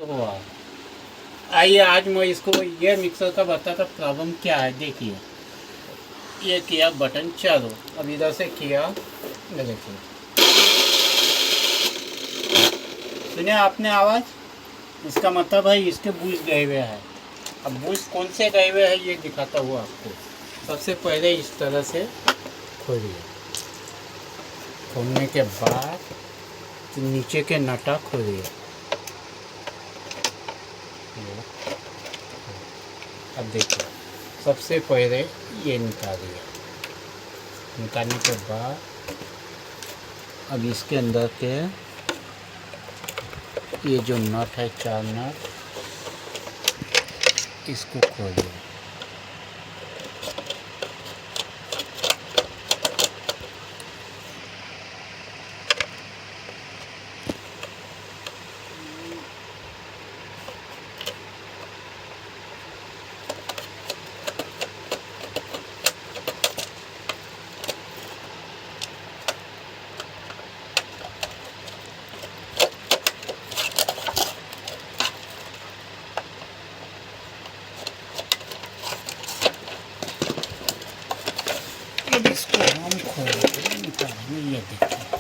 हुआ। आइए आज मैं इसको ये मिक्सर का बताता प्रॉब्लम क्या है। देखिए ये किया बटन चालू, अब इधर से किया, ये देखिए सुनिए आपने आवाज़, इसका मतलब है इसके बूस्ट गए हुए हैं। अब बूस्ट कौन से गए हुए हैं ये दिखाता हूँ आपको। सबसे पहले इस तरह से खोलिए, खोलने के बाद नीचे के नटा खोलिए। अब देखिए सबसे पहले ये निकालिए, निकालने के बाद अब इसके अंदर के ये जो नट है, 4 नट, इसको खोलिए। इसको हम खोलेंगे, निकालेंगे। ये देखिए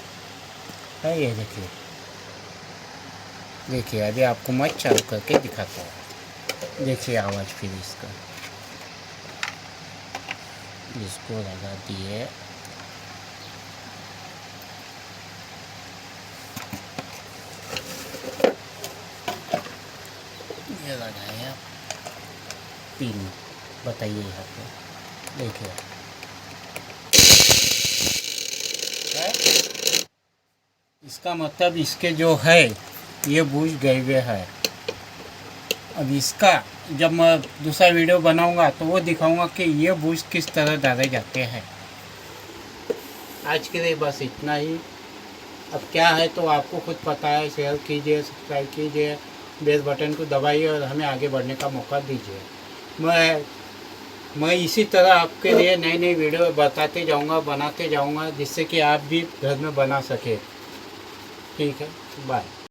है, ये देखिए देखिए अभी आपको मैं चालू करके दिखाता हूँ। देखिए आवाज़ फिर इसका, इसको लगा दिए, ये लगाया पिन, बताइए यहाँ पे देखिए है? इसका मतलब इसके जो है ये बूझ गए हुए है। अब इसका जब मैं दूसरा वीडियो बनाऊंगा तो वो दिखाऊंगा कि ये बूस्ट किस तरह डाले जाते हैं। आज के लिए बस इतना ही। अब क्या है तो आपको खुद पता है। शेयर कीजिए, सब्सक्राइब कीजिए, बेल बटन को दबाइए और हमें आगे बढ़ने का मौका दीजिए। मैं इसी तरह आपके लिए नई नई वीडियो बताते जाऊंगा, बनाते जाऊंगा, जिससे कि आप भी घर में बना सके। ठीक है, बाय।